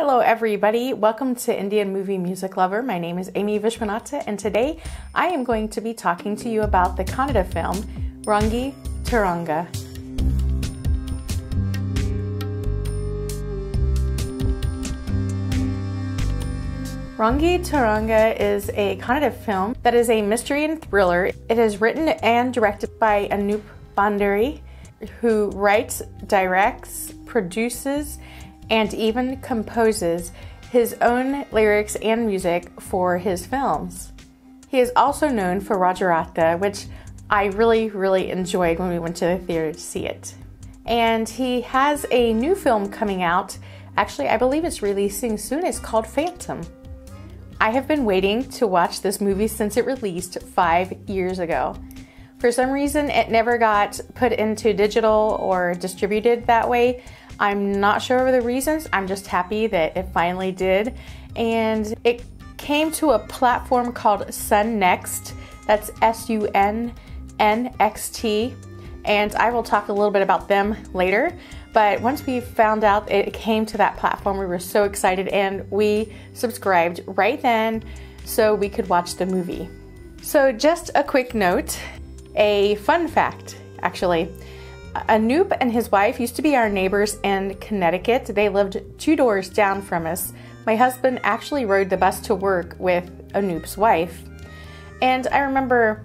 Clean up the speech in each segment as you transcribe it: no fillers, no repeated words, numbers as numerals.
Hello everybody, welcome to Indian Movie Music Lover. My name is Amy Vishwanatha and today I am going to be talking to you about the Kannada film Rangi Taranga. Rangi Taranga is a Kannada film that is a mystery and thriller. It is written and directed by Anup Bhandari, who writes, directs, produces, and even composes his own lyrics and music for his films. He is also known for Rajaratha, which I really enjoyed when we went to the theater to see it. And he has a new film coming out. Actually, I believe it's releasing soon. It's called Phantom. I have been waiting to watch this movie since it released 5 years ago. For some reason, it never got put into digital or distributed that way. I'm not sure of the reasons. I'm just happy that it finally did. And it came to a platform called Sun Next. That's SUNNXT. And I will talk a little bit about them later. But once we found out it came to that platform, we were so excited and we subscribed right then so we could watch the movie. So just a quick note, a fun fact actually. Anup and his wife used to be our neighbors in Connecticut. They lived 2 doors down from us. My husband actually rode the bus to work with Anup's wife. And I remember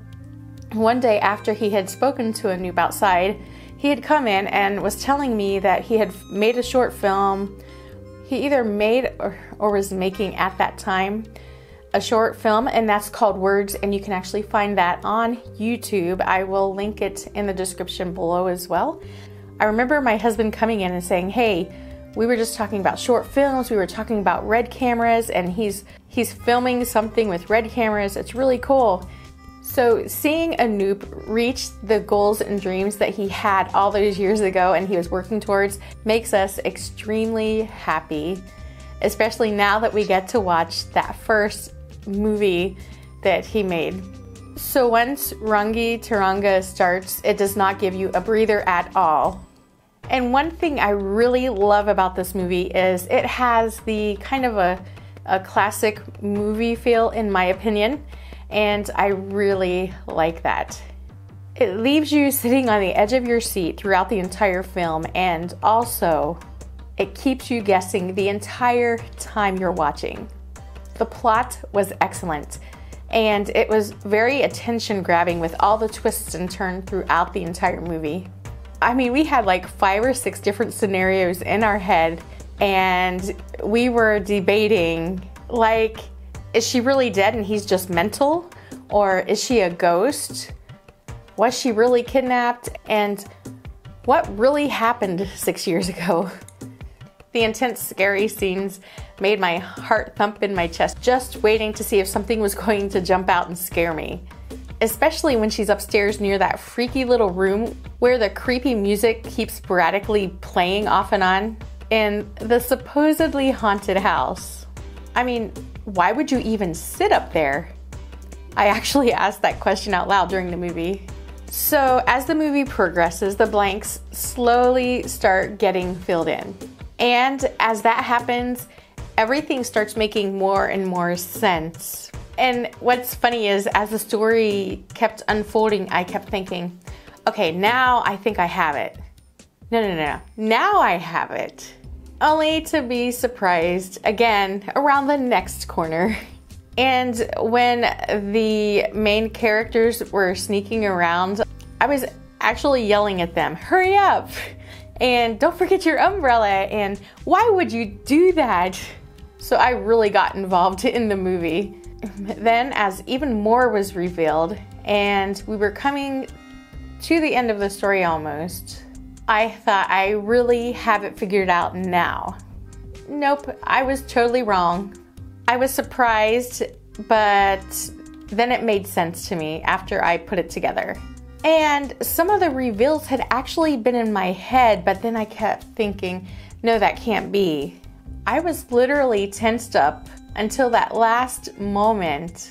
one day after he had spoken to Anup outside, he had come in and was telling me that he had made a short film. He either made or was making at that time a short film, and that's called Words, and you can actually find that on YouTube. I will link it in the description below as well. I remember my husband coming in and saying, hey, we were just talking about short films, we were talking about red cameras, and he's filming something with red cameras. It's really cool. So seeing Anup reach the goals and dreams that he had all those years ago and he was working towards makes us extremely happy, especially now that we get to watch that first movie that he made. So once Rangi Taranga starts, it does not give you a breather at all. And one thing I really love about this movie is it has the kind of a classic movie feel, in my opinion, and I really like that. It leaves you sitting on the edge of your seat throughout the entire film, and also it keeps you guessing the entire time you're watching. The plot was excellent, and it was very attention-grabbing with all the twists and turns throughout the entire movie. I mean, we had like 5 or 6 different scenarios in our head, and we were debating, like, is she really dead and he's just mental? Or is she a ghost? Was she really kidnapped? And what really happened 6 years ago? The intense, scary scenes made my heart thump in my chest, just waiting to see if something was going to jump out and scare me. Especially when she's upstairs near that freaky little room where the creepy music keeps sporadically playing off and on in the supposedly haunted house. I mean, why would you even sit up there? I actually asked that question out loud during the movie. So as the movie progresses, the blanks slowly start getting filled in. And as that happens, everything starts making more and more sense. And what's funny is as the story kept unfolding, I kept thinking, okay, now I think I have it. No. Now I have it. Only to be surprised again around the next corner. And when the main characters were sneaking around, I was actually yelling at them, hurry up! And don't forget your umbrella, and why would you do that? So I really got involved in the movie. Then as even more was revealed and we were coming to the end of the story almost, I thought I really have it figured out now. Nope, I was totally wrong. I was surprised, but then it made sense to me after I put it together. And some of the reveals had actually been in my head, but then I kept thinking, no, that can't be. I was literally tensed up until that last moment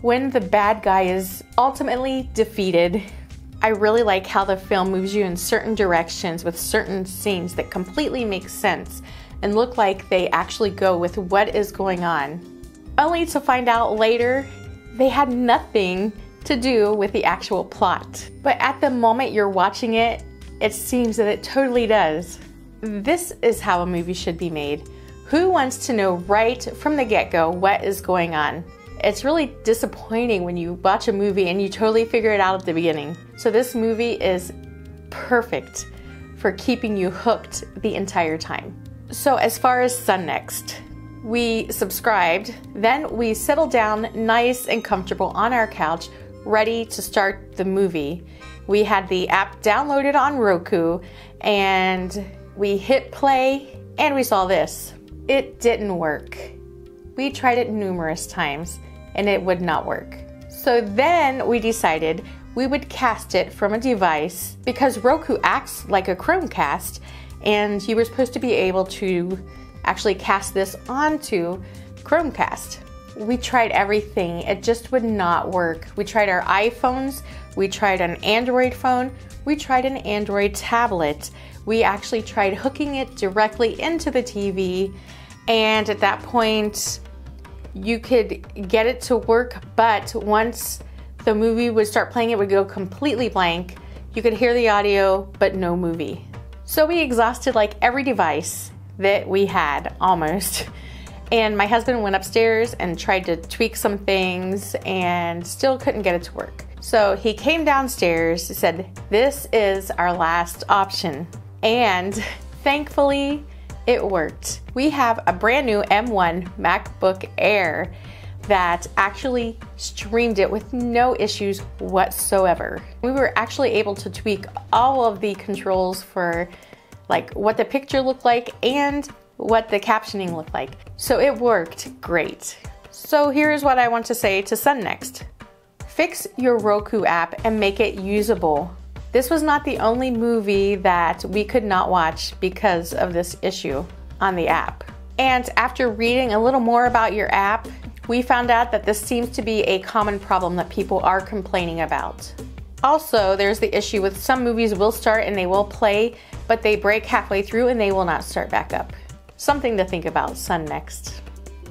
when the bad guy is ultimately defeated. I really like how the film moves you in certain directions with certain scenes that completely make sense and look like they actually go with what is going on. Only to find out later they had nothing to do with the actual plot. But at the moment you're watching it, it seems that it totally does. This is how a movie should be made. Who wants to know right from the get-go what is going on? It's really disappointing when you watch a movie and you totally figure it out at the beginning. So this movie is perfect for keeping you hooked the entire time. So as far as Sun Next, we subscribed, then we settled down nice and comfortable on our couch, ready to start the movie. We had the app downloaded on Roku and we hit play and we saw this. It didn't work. We tried it numerous times and it would not work. So then we decided we would cast it from a device because Roku acts like a Chromecast and you were supposed to be able to actually cast this onto Chromecast. We tried everything, it just would not work. We tried our iPhones, we tried an Android phone, we tried an Android tablet. We actually tried hooking it directly into the TV, and at that point you could get it to work, but once the movie would start playing, it would go completely blank. You could hear the audio, but no movie. So we exhausted like every device that we had, almost. And my husband went upstairs and tried to tweak some things and still couldn't get it to work. So he came downstairs, said, "This is our last option." And thankfully, it worked. We have a brand new M1 MacBook Air that actually streamed it with no issues whatsoever. We were actually able to tweak all of the controls for like what the picture looked like and what the captioning looked like. So it worked great. So here's what I want to say to Sun Next. Fix your Roku app and make it usable. This was not the only movie that we could not watch because of this issue on the app. And after reading a little more about your app, we found out that this seems to be a common problem that people are complaining about. Also, there's the issue with some movies will start and they will play, but they break halfway through and they will not start back up. Something to think about, Sun Next.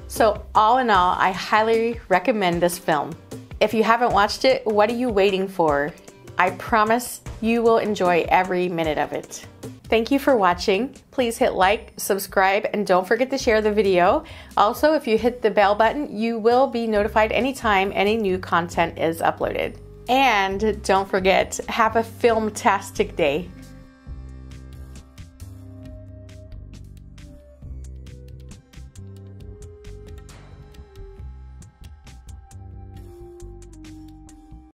So all in all, I highly recommend this film. If you haven't watched it, what are you waiting for? I promise you will enjoy every minute of it. Thank you for watching. Please hit like, subscribe, and don't forget to share the video. Also, if you hit the bell button, you will be notified anytime any new content is uploaded. And don't forget, have a filmtastic day.